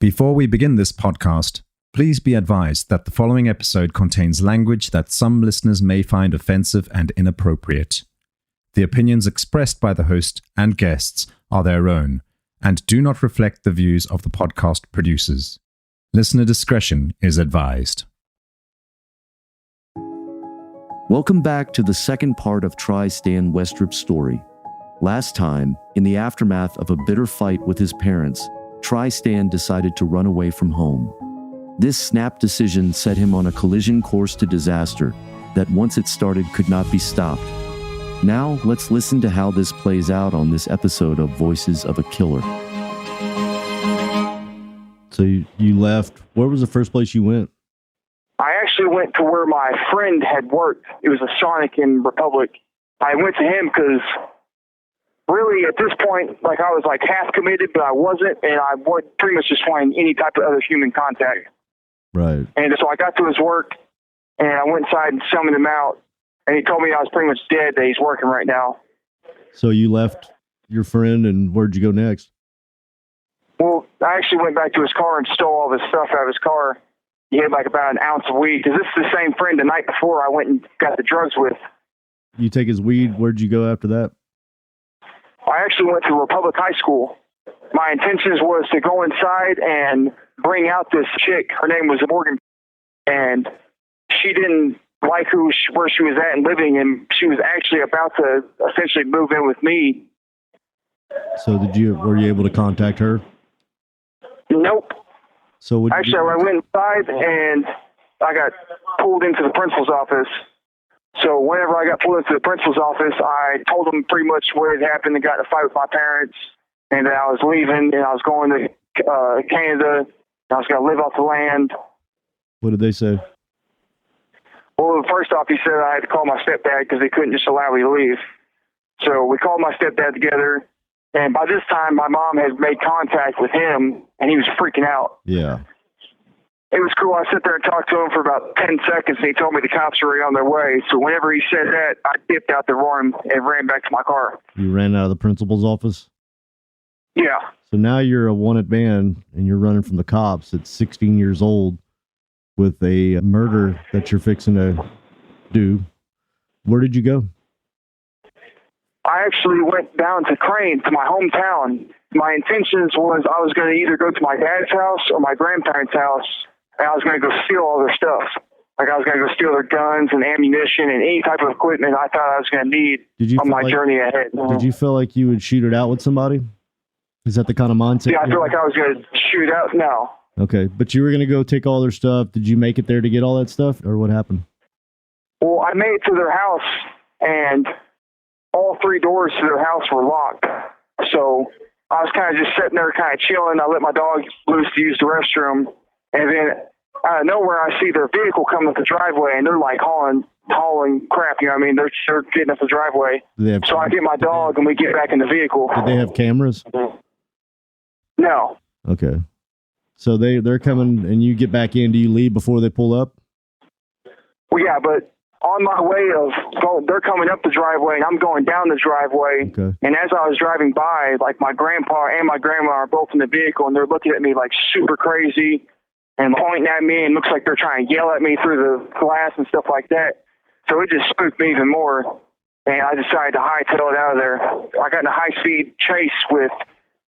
Before we begin this podcast, please be advised that the following episode contains language that some listeners may find offensive and inappropriate. The opinions expressed by the host and guests are their own and do not reflect the views of the podcast producers. Listener discretion is advised. Welcome back to the second part of Trystan Westrip's story. Last time, in the aftermath of a bitter fight with his parents, Trystan decided to run away from home. This snap decision set him on a collision course to disaster that once it started could not be stopped. Now, let's listen to how this plays out on this episode of Voices of a Killer. So you left. Where was the first place you went? I actually went to where my friend had worked. It was a Sonic in Republic. I went to him because really at this point, I was half committed, but I wasn't, and I was pretty much just wanting any type of other human contact. Right. And so I got to his work, and I went inside and summoned him out, and he told me I was pretty much dead, that he's working right now. So you left your friend, and where'd you go next? Well, I actually went back to his car and stole all this stuff out of his car. He had about an ounce of weed, because this is the same friend the night before I went and got the drugs with. You take his weed. Where'd you go after that? I actually went to Republic High School. My intentions was to go inside and bring out this chick. Her name was Morgan, and she didn't like where she was at and living, and she was actually about to essentially move in with me. So were you able to contact her? Nope. So actually, I went inside and I got pulled into the principal's office. So whenever I got pulled into the principal's office, I told him pretty much what had happened and got in a fight with my parents, and that I was leaving and I was going to Canada, and I was going to live off the land. What did they say? Well, first off, he said I had to call my stepdad because they couldn't just allow me to leave. So we called my stepdad together, and by this time, my mom had made contact with him, and he was freaking out. Yeah. It was cool. I sat there and talked to him for about 10 seconds, and he told me the cops were already on their way. So whenever he said that, I dipped out the room and ran back to my car. You ran out of the principal's office? Yeah. So now you're a wanted man, and you're running from the cops at 16 years old with a murder that you're fixing to do. Where did you go? I actually went down to Crane, to my hometown. My intentions was I was going to either go to my dad's house or my grandparents' house, and I was going to go steal all their stuff. I was going to go steal their guns and ammunition and any type of equipment I thought I was going to need on my journey ahead. Did you feel like you would shoot it out with somebody? Is that the kind of mindset? Yeah, I feel like I was going to shoot out now. Okay, but you were going to go take all their stuff. Did you make it there to get all that stuff, or what happened? Well, I made it to their house, and all three doors to their house were locked. So I was kind of just sitting there kind of chilling. I let my dog loose to use the restroom. And then out of nowhere, I see their vehicle come up the driveway, and they're hauling crap. You know what I mean? They're getting up the driveway. So I get my dog, and we get back in the vehicle. Did they have cameras? No. Okay. So they're coming, and you get back in. Do you leave before they pull up? Well, yeah, but on my way they're coming up the driveway, and I'm going down the driveway. Okay. And as I was driving by, my grandpa and my grandma are both in the vehicle, and they're looking at me super crazy and pointing at me, and looks like they're trying to yell at me through the glass and stuff like that. So it just spooked me even more, and I decided to hightail it out of there. I got in a high-speed chase with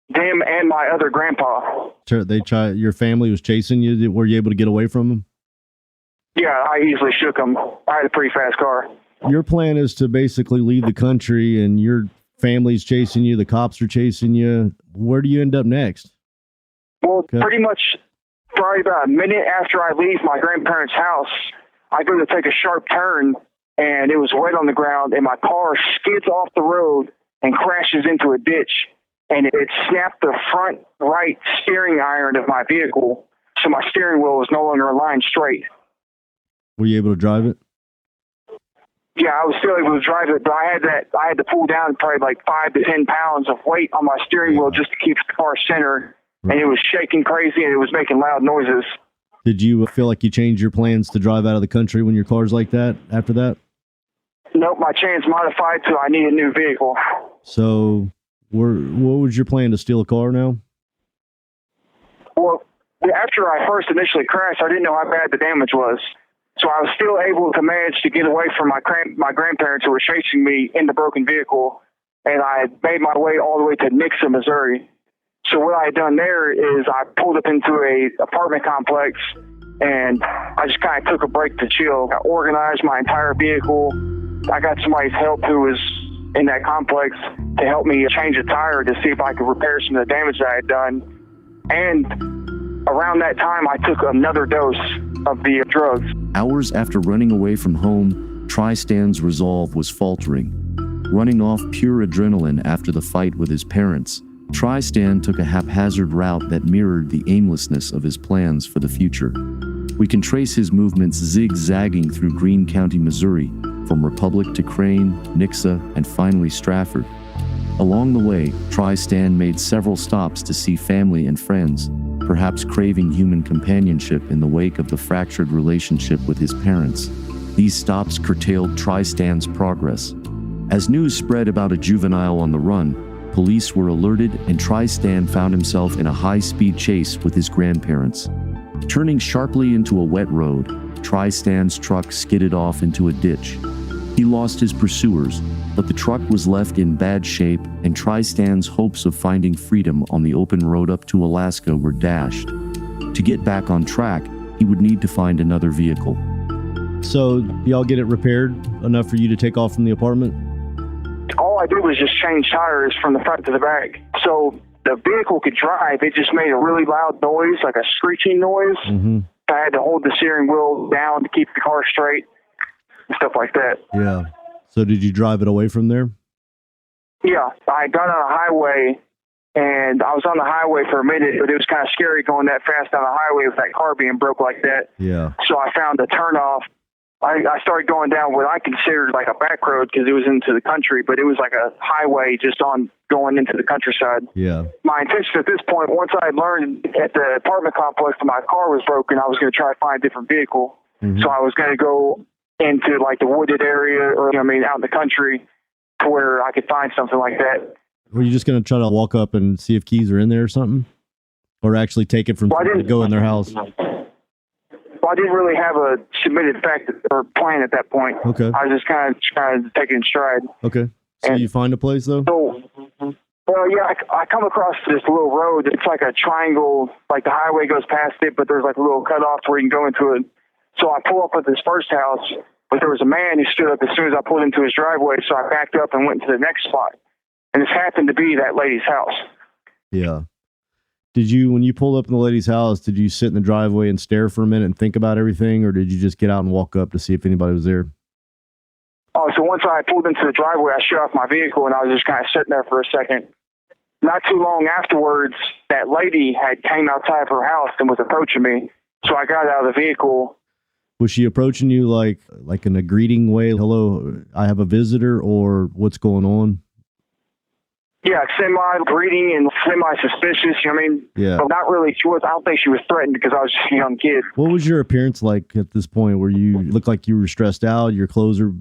them and my other grandpa. Your family was chasing you. Were you able to get away from them? Yeah, I easily shook them. I had a pretty fast car. Your plan is to basically leave the country, and your family's chasing you. The cops are chasing you. Where do you end up next? Well, Pretty much probably about a minute after I leave my grandparents' house, I go to take a sharp turn, and it was wet on the ground, and my car skids off the road and crashes into a ditch, and it snapped the front right steering iron of my vehicle, so my steering wheel was no longer aligned straight. Were you able to drive it? Yeah, I was still able to drive it, but I had to pull down probably 5 to 10 pounds of weight on my steering wheel just to keep the car center, and it was shaking crazy, and it was making loud noises. Did you feel like you changed your plans to drive out of the country when your car's like that after that? Nope, my chance modified to I need a new vehicle. So what was your plan, to steal a car now? Well, after I first initially crashed, I didn't know how bad the damage was. So I was still able to manage to get away from my grandparents who were chasing me in the broken vehicle, and I made my way all the way to Nixa, Missouri. So what I had done there is I pulled up into a apartment complex, and I just kind of took a break to chill. I organized my entire vehicle. I got somebody's help who was in that complex to help me change a tire to see if I could repair some of the damage that I had done. And around that time, I took another dose of the drugs. Hours after running away from home, Trystan's resolve was faltering. Running off pure adrenaline after the fight with his parents, Trystan took a haphazard route that mirrored the aimlessness of his plans for the future. We can trace his movements zigzagging through Greene County, Missouri, from Republic to Crane, Nixa, and finally Strafford. Along the way, Trystan made several stops to see family and friends, perhaps craving human companionship in the wake of the fractured relationship with his parents. These stops curtailed Trystan's progress. As news spread about a juvenile on the run, police were alerted and Trystan found himself in a high-speed chase with his grandparents. Turning sharply into a wet road, Trystan's truck skidded off into a ditch. He lost his pursuers, but the truck was left in bad shape, and Trystan's hopes of finding freedom on the open road up to Alaska were dashed. To get back on track, he would need to find another vehicle. So, y'all get it repaired enough for you to take off from the apartment? All I did was just change tires from the front to the back. So the vehicle could drive. It just made a really loud noise, like a screeching noise. Mm-hmm. I had to hold the steering wheel down to keep the car straight and stuff like that. Yeah. So did you drive it away from there? Yeah. I got on a highway, and I was on the highway for a minute, but it was kind of scary going that fast on the highway with that car being broke like that. Yeah. So I found a turnoff. I started going down what I considered like a back road because it was into the country, but it was like a highway just on going into the countryside. Yeah. My intention at this point, once I had learned at the apartment complex that my car was broken, I was going to try to find a different vehicle. Mm-hmm. So I was going to go into like the wooded area or, out in the country to where I could find something like that. Were you just going to try to walk up and see if keys are in there or something? Or actually take it from to go in their house? Well, I didn't really have a submitted fact or plan at that point. Okay. I was just kind of trying to take it in stride. Okay. So you find a place, though? So, well, yeah, I come across this little road. It's like a triangle, like the highway goes past it, but there's like a little cutoff where you can go into it. So I pull up at this first house, but there was a man who stood up as soon as I pulled into his driveway, so I backed up and went to the next spot. And this happened to be that lady's house. Yeah. Did you, when you pulled up in the lady's house, did you sit in the driveway and stare for a minute and think about everything, or did you just get out and walk up to see if anybody was there? Oh, so once I pulled into the driveway, I shut off my vehicle, and I was just kind of sitting there for a second. Not too long afterwards, that lady had came outside of her house and was approaching me. So I got out of the vehicle. Was she approaching you like in a greeting way? Hello, I have a visitor, or what's going on? Yeah, semi-greeting and semi-suspicious, Yeah. But not really. I don't think she was threatened because I was just a young kid. What was your appearance like at this point? Where you looked like you were stressed out, your clothes are,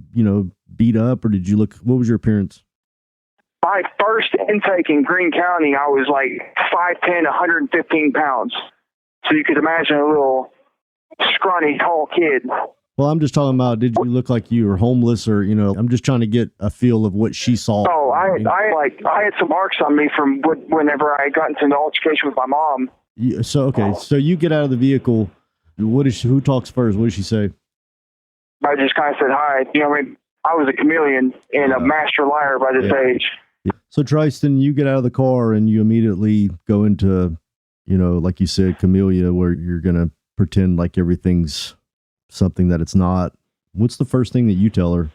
beat up, or what was your appearance? My first intake in Greene County, I was like 5'10", 115 pounds. So you could imagine a little scrawny, tall kid. Well, I'm just talking about, did you look like you were homeless or, I'm just trying to get a feel of what she saw. Oh, I had some marks on me from whenever I got into an altercation with my mom. So you get out of the vehicle. Who talks first? What did she say? I just kind of said hi. I was a chameleon and a master liar by this age. Yeah. So Trystan, you get out of the car and you immediately go into, like you said, chameleon, where you're going to pretend like everything's something that it's not. What's the first thing that you tell her?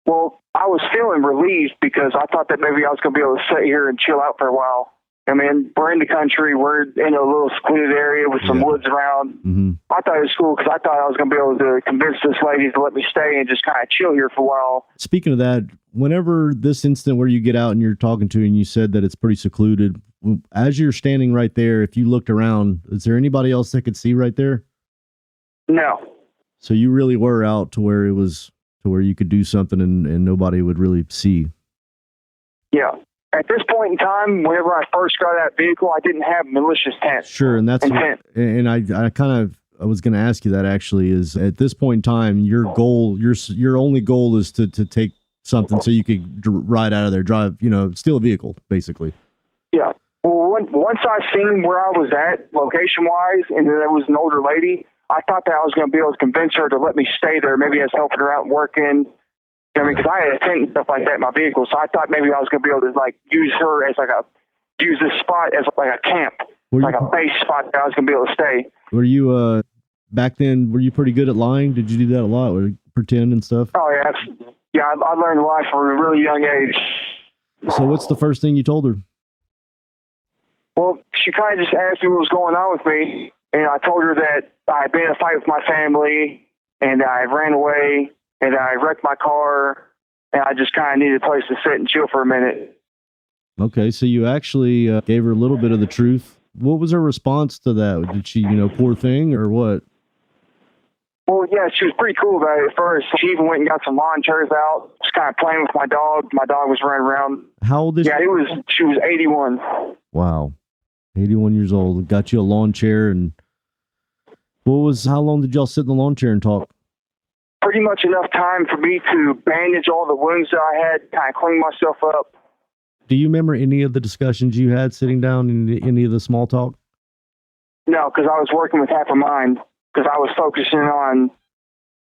Well, I was feeling relieved because I thought that maybe I was going to be able to sit here and chill out for a while. We're in the country. We're in a little secluded area with some woods around. Mm-hmm. I thought it was cool because I thought I was going to be able to convince this lady to let me stay and just kind of chill here for a while. Speaking of that, whenever this instant where you get out and you're talking to, and you said that it's pretty secluded, as you're standing right there, if you looked around, is there anybody else that could see right there? No. So you really were out to where you could do something and nobody would really see. Yeah. At this point in time, whenever I first got out of that vehicle, I didn't have malicious intent. Sure, and that's intent. And I was going to ask you that actually is at this point in time, your goal, your only goal is to take something so you could ride out of there, drive, steal a vehicle, basically. Yeah. Well, once I seen where I was at, location-wise, and there was an older lady, I thought that I was going to be able to convince her to let me stay there. Maybe I was helping her out working. Because I had a tent and stuff like that in my vehicle, so I thought maybe I was going to be able to use her as use this spot as like a camp, a base spot that I was going to be able to stay. Were you back then? Were you pretty good at lying? Did you do that a lot? Or pretend and stuff? Oh yeah, I learned to lie from a really young age. So what's the first thing you told her? Well, she kind of just asked me what was going on with me, and I told her that I had been in a fight with my family, and I ran away. And I wrecked my car, and I just kind of needed a place to sit and chill for a minute. Okay, so you actually gave her a little bit of the truth. What was her response to that? Did she, poor thing, or what? Well, yeah, she was pretty cool about it at first. She even went and got some lawn chairs out, just kind of playing with my dog. My dog was running around. How old is she? Yeah, she was 81. Wow, 81 years old. Got you a lawn chair, and how long did y'all sit in the lawn chair and talk? Pretty much enough time for me to bandage all the wounds that I had, kind of clean myself up. Do you remember any of the discussions you had sitting down in any of the small talk? No, because I was working with half a mind, because I was focusing on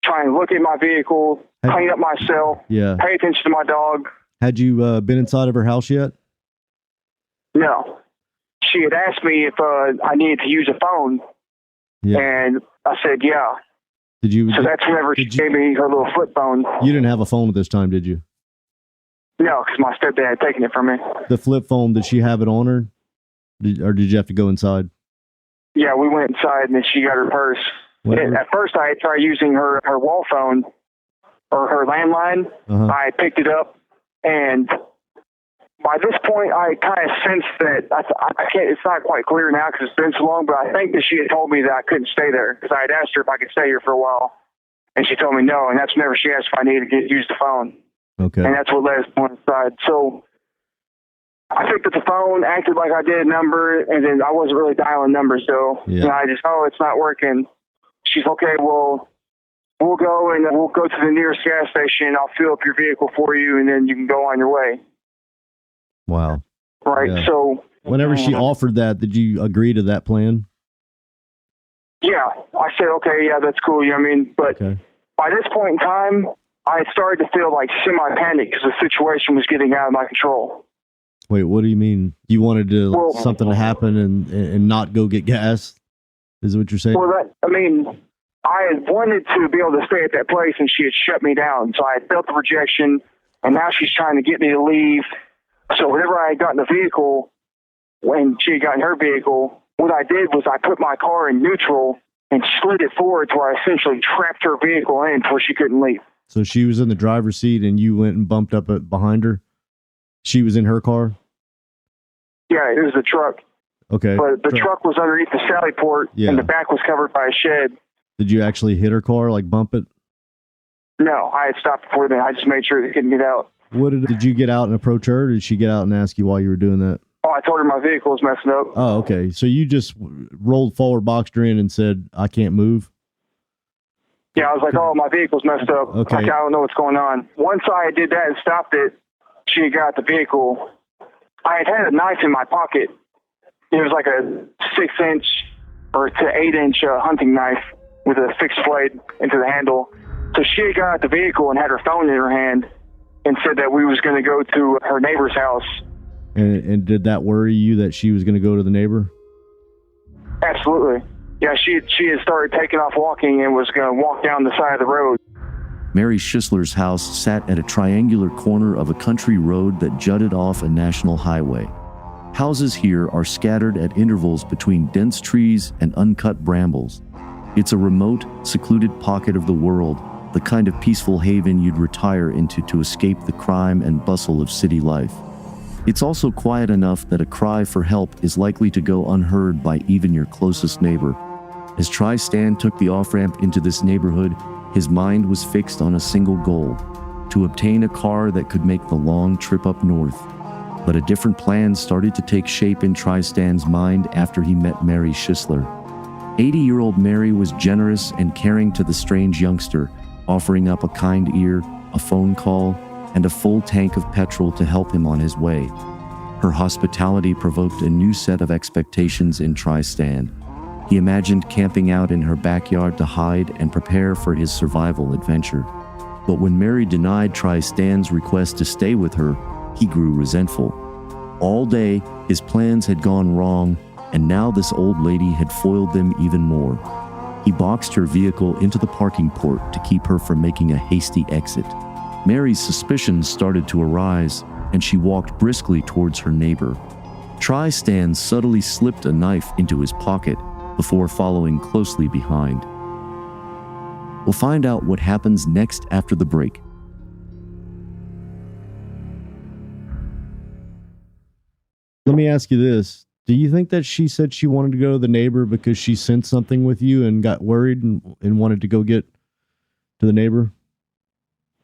trying to look at my vehicle, clean up myself, pay attention to my dog. Had you been inside of her house yet? No. She had asked me if I needed to use a phone, and I said, yeah. So that's whenever she gave me her little flip phone. You didn't have a phone at this time, did you? No, because my stepdad had taken it from me. The flip phone, did she have it on her? Or did you have to go inside? Yeah, we went inside and then she got her purse. At first I had tried using her wall phone or her landline. Uh-huh. I picked it up, and by this point I kind of sensed that I can't. It's not quite clear now because it's been so long, but I think that she had told me that I couldn't stay there because I had asked her if I could stay here for a while, and she told me no, and that's whenever she asked if I needed to use the phone. Okay. And that's what led us to one side. So I think that the phone acted like I did a number, and then I wasn't really dialing numbers, though. Yeah. And I just, it's not working. She's okay, well, we'll go to the nearest gas station. I'll fill up your vehicle for you, and then you can go on your way. Wow. Right. Yeah. So whenever she offered that, did you agree to that plan? Yeah. I said, okay, yeah, that's cool. You know what I mean? But by this point in time, I started to feel like semi-panic because the situation was getting out of my control. Wait, what do you mean? You wanted to something to happen and not go get gas? Is what you're saying? Well, I had wanted to be able to stay at that place, and she had shut me down. So I had felt the rejection, and now she's trying to get me to leave. So whenever I had gotten the vehicle, when she had gotten her vehicle, what I did was I put my car in neutral and slid it forward to where I essentially trapped her vehicle in to where she couldn't leave. So she was in the driver's seat, and you went and bumped up behind her? She was in her car? Yeah, it was the truck. Okay. But the truck was underneath the sally port, and the back was covered by a shed. Did you actually hit her car, like bump it? No, I had stopped before then. I just made sure they couldn't get out. Did you get out and approach her, or did she get out and ask you why you were doing that? Oh, I told her my vehicle was messing up. Oh, okay. So you just rolled forward, boxed her in, and said, I can't move? Yeah, I was like, oh, my vehicle's messed up. Okay. Like, I don't know what's going on. Once I did that and stopped it, she got the vehicle. I had a knife in my pocket. It was like a 6-inch or to 8-inch hunting knife with a fixed blade into the handle. So she got out the vehicle and had her phone in her hand and said that we was going to go to her neighbor's house. And did that worry you that she was going to go to the neighbor? Absolutely. Yeah, she had started taking off walking and was going to walk down the side of the road. Mary Shisler's house sat at a triangular corner of a country road that jutted off a national highway. Houses here are scattered at intervals between dense trees and uncut brambles. It's a remote, secluded pocket of the world, the kind of peaceful haven you'd retire into to escape the crime and bustle of city life. It's also quiet enough that a cry for help is likely to go unheard by even your closest neighbor. As Trystan took the off-ramp into this neighborhood, his mind was fixed on a single goal: to obtain a car that could make the long trip up north. But a different plan started to take shape in Trystan's mind after he met Mary Shisler. 80-year-old Mary was generous and caring to the strange youngster, offering up a kind ear, a phone call, and a full tank of petrol to help him on his way. Her hospitality provoked a new set of expectations in Trystan. He imagined camping out in her backyard to hide and prepare for his survival adventure. But when Mary denied Trystan's request to stay with her, he grew resentful. All day, his plans had gone wrong, and now this old lady had foiled them even more. He boxed her vehicle into the parking port to keep her from making a hasty exit. Mary's suspicions started to arise, and she walked briskly towards her neighbor. Trystan subtly slipped a knife into his pocket before following closely behind. We'll find out what happens next after the break. Let me ask you this. Do you think that she said she wanted to go to the neighbor because she sensed something with you and got worried and wanted to go get to the neighbor?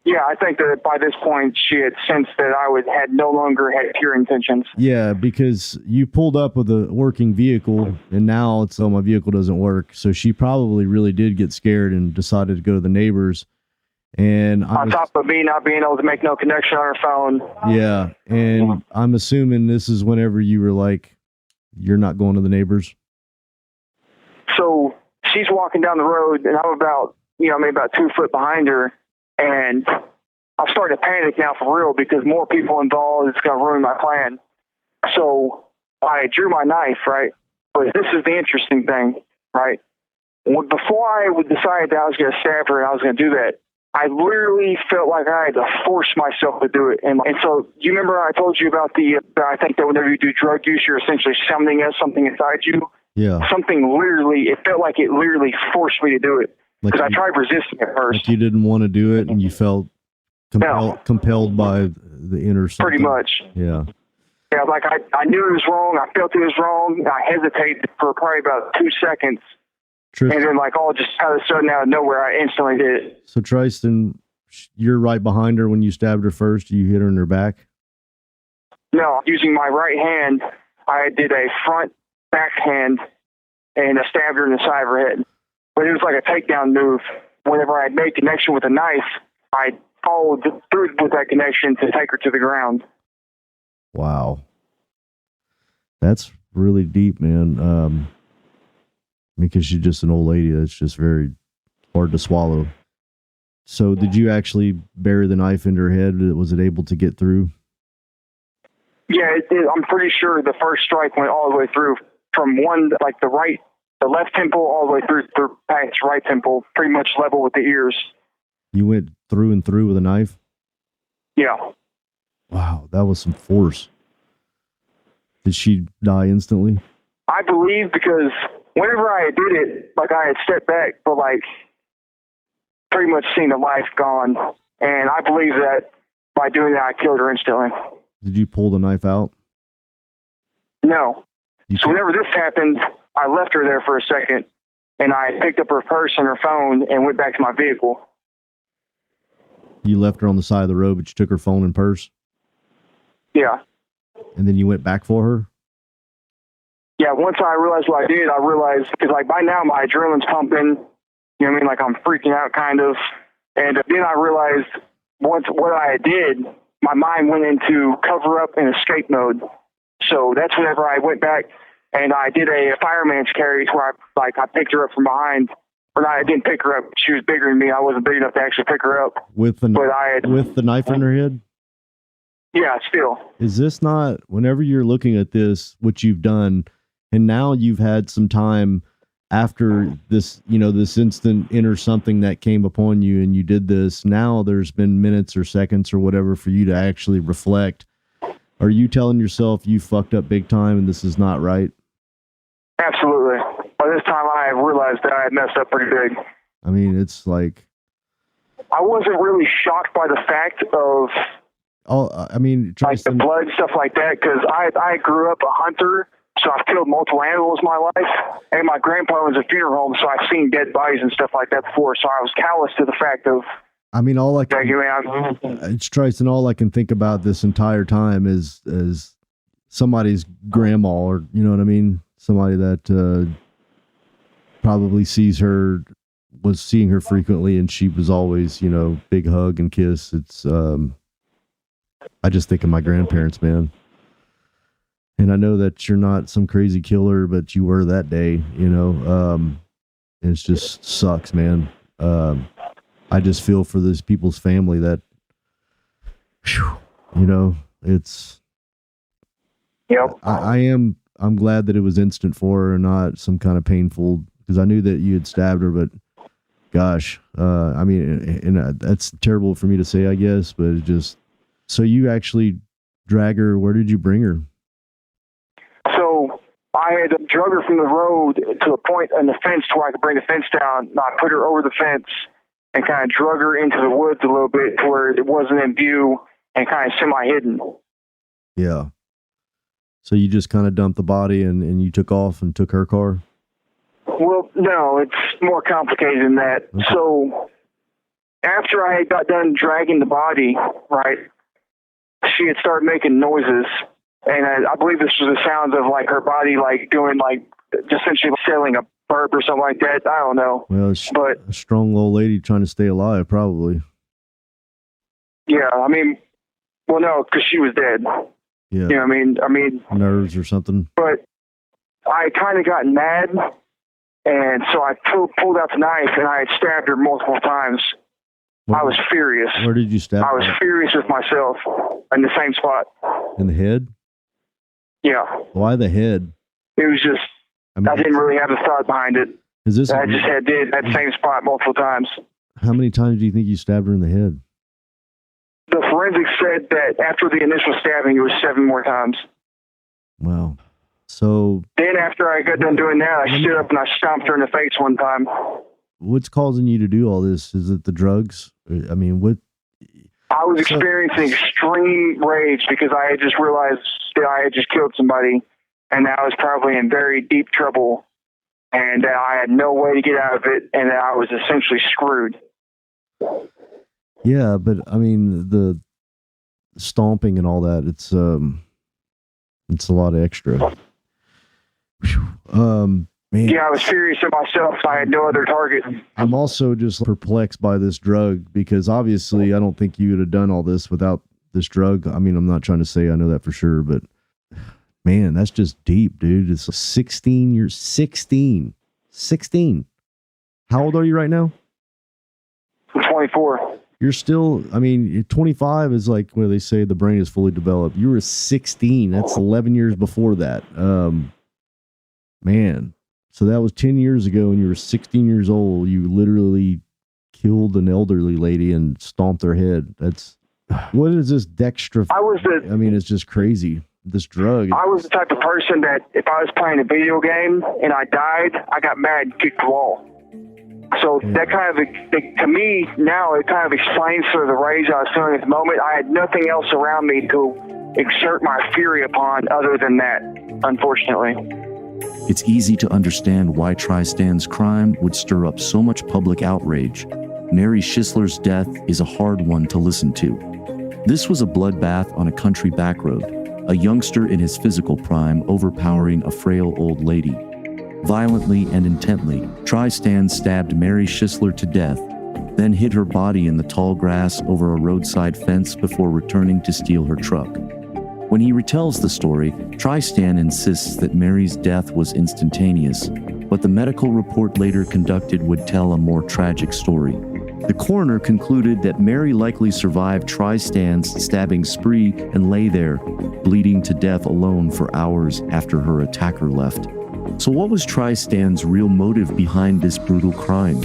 Yeah, I think that by this point she had sensed that I had no longer had pure intentions. Yeah, because you pulled up with a working vehicle and now it's, oh, my vehicle doesn't work. So she probably really did get scared and decided to go to the neighbors. And on top of me not being able to make no connection on her phone. Yeah, and I'm assuming this is whenever you were like, you're not going to the neighbors. So she's walking down the road and I'm about, maybe about 2 foot behind her. And I'm starting to panic now for real because more people involved, it's going to ruin my plan. So I drew my knife, right? But this is the interesting thing, right? Before I would decide that I was going to stab her and I was going to do that, I literally felt like I had to force myself to do it. And so you remember I told you about I think that whenever you do drug use, you're essentially summoning something inside you. Yeah. It felt like it literally forced me to do it. Because I tried resisting at first. Like you didn't want to do it and you felt compelled by the inner something. Pretty much. Yeah. Yeah, like I knew it was wrong. I felt it was wrong. I hesitated for probably about 2 seconds. Trystan, and then all just out of a sudden, out of nowhere, I instantly did it. So Trystan, you're right behind her when you stabbed her first. You hit her in her back? No, using my right hand, I did a front backhand and I stabbed her in the side of her head. But it was like a takedown move. Whenever I had made connection with a knife, I followed through with that connection to take her to the ground. Wow. That's really deep, man. Because she's just an old lady. That's just very hard to swallow. So did you actually bury the knife into her head? Was it able to get through? Yeah, it did. I'm pretty sure the first strike went all the way through from the left temple all the way through past right temple, pretty much level with the ears. You went through and through with a knife? Yeah. Wow, that was some force. Did she die instantly? I believe because whenever I did it, I had stepped back, but pretty much seen the life gone. And I believe that by doing that, I killed her instantly. Did you pull the knife out? No. So whenever this happened, I left her there for a second, and I picked up her purse and her phone and went back to my vehicle. You left her on the side of the road, but you took her phone and purse? Yeah. And then you went back for her? Yeah, once I realized what I did, I realized, because by now my adrenaline's pumping, you know what I mean? I'm freaking out kind of. And then I realized once what I did, my mind went into cover up and escape mode. So that's whenever I went back and I did a fireman's carry where I picked her up from behind. Or not, I didn't pick her up. She was bigger than me. I wasn't big enough to actually pick her up. With the knife in her head? Yeah, still. Is this not, whenever you're looking at this, what you've done, and now you've had some time after this, this instant inner something that came upon you and you did this, now there's been minutes or seconds or whatever for you to actually reflect. Are you telling yourself you fucked up big time and this is not right? Absolutely. By this time, I realized that I had messed up pretty big. I mean, it's like... I wasn't really shocked by the fact of... the blood, stuff like that, because I grew up a hunter, so I've killed multiple animals in my life, and my grandpa owns a funeral home, so I've seen dead bodies and stuff like that before, so I was callous to the fact of I mean, all I can, it's Trystan, all I can think about this entire time is somebody's grandma, or, you know what I mean? Somebody that probably was seeing her frequently, and she was always, you know, big hug and kiss. It's, I just think of my grandparents, man. And I know that you're not some crazy killer, but you were that day, you know. And it just sucks, man. I just feel for these people's family that, whew, you know, it's, yep. I'm glad that it was instant for her and not some kind of painful, because I knew that you had stabbed her, but gosh, I mean, and that's terrible for me to say, I guess, but it just, so you actually drag her, where did you bring her? So I had drug her from the road to a point on the fence to where I could bring the fence down. And I put her over the fence and kind of drug her into the woods a little bit to where it wasn't in view and kind of semi-hidden. Yeah. So you just kind of dumped the body and you took off and took her car? Well, no, it's more complicated than that. Okay. So after I had got done dragging the body, right, she had started making noises. And I believe this was the sound of like her body, like doing like essentially selling a burp or something like that. I don't know. Well, but a strong old lady trying to stay alive, probably. Yeah, I mean, well, no, because she was dead. Yeah. You know what I mean? Nerves or something. But I kind of got mad, and so I pulled out the knife, and I had stabbed her multiple times. I was furious. Where did you stab her? I was furious with myself in the same spot. In the head? Yeah. Why the head? It was just, I didn't really have a thought behind it. Is this? I just did that same spot multiple times. How many times do you think you stabbed her in the head? The forensics said that after the initial stabbing, it was 7 more times. Wow. So then after I got done doing that, I stood up and I stomped her in the face one time. What's causing you to do all this? Is it the drugs? I mean, what? I was experiencing extreme rage because I had just realized that I had just killed somebody, and I was probably in very deep trouble, and I had no way to get out of it, and I was essentially screwed. Yeah, but I mean, the stomping and all that, it's a lot of extra. Man. Yeah, I was furious at myself. I had no other target. I'm also just perplexed by this drug, because obviously I don't think you would have done all this without this drug. I mean, I'm not trying to say I know that for sure, but man, that's just deep, dude. It's 16 years. 16. How old are you right now? I'm 24. You're still, I mean, 25 is like where they say the brain is fully developed. You were 16. That's 11 years before that. Man. So that was 10 years ago, and you were 16 years old. You literally killed an elderly lady and stomped her head. What is this dextra? I mean, it's just crazy. This drug. I was the type of person that if I was playing a video game and I died, I got mad and kicked the wall. So that kind of, to me, now it kind of explains sort of the rage I was feeling at the moment. I had nothing else around me to exert my fury upon other than that, unfortunately. It's easy to understand why Trystan's crime would stir up so much public outrage. Mary Shisler's death is a hard one to listen to. This was a bloodbath on a country backroad, a youngster in his physical prime overpowering a frail old lady. Violently and intently, Trystan stabbed Mary Shisler to death, then hid her body in the tall grass over a roadside fence before returning to steal her truck. When he retells the story, Trystan insists that Mary's death was instantaneous, but the medical report later conducted would tell a more tragic story. The coroner concluded that Mary likely survived Trystan's stabbing spree and lay there, bleeding to death alone for hours after her attacker left. So what was Trystan's real motive behind this brutal crime?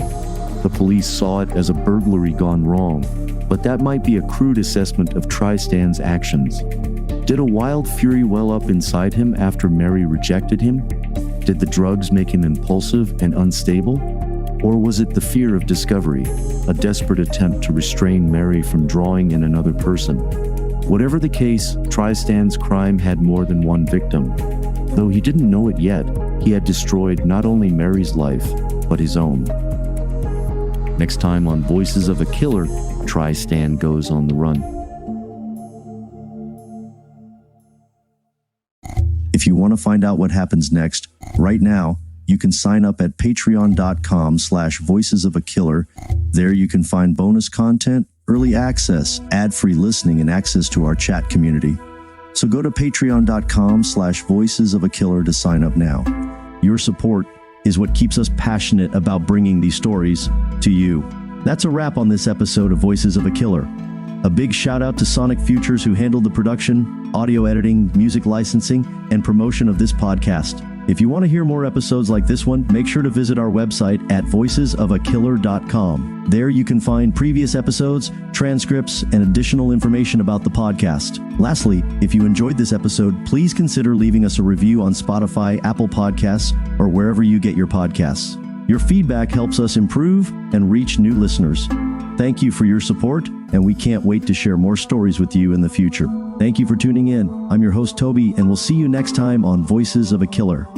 The police saw it as a burglary gone wrong, but that might be a crude assessment of Trystan's actions. Did a wild fury well up inside him after Mary rejected him? Did the drugs make him impulsive and unstable? Or was it the fear of discovery, a desperate attempt to restrain Mary from drawing in another person? Whatever the case, Trystan's crime had more than one victim. Though he didn't know it yet, he had destroyed not only Mary's life, but his own. Next time on Voices of a Killer, Trystan goes on the run. If you want to find out what happens next, right now, you can sign up at patreon.com/voicesofakiller. There you can find bonus content, early access, ad-free listening, and access to our chat community. So go to patreon.com/voicesofakiller to sign up now. Your support is what keeps us passionate about bringing these stories to you. That's a wrap on this episode of Voices of a Killer. A big shout out to Sonic Futures, who handled the production, audio editing, music licensing, and promotion of this podcast. If you want to hear more episodes like this one, make sure to visit our website at voicesofakiller.com. There you can find previous episodes, transcripts, and additional information about the podcast. Lastly, if you enjoyed this episode, please consider leaving us a review on Spotify, Apple Podcasts, or wherever you get your podcasts. Your feedback helps us improve and reach new listeners. Thank you for your support, and we can't wait to share more stories with you in the future. Thank you for tuning in. I'm your host, Toby, and we'll see you next time on Voices of a Killer.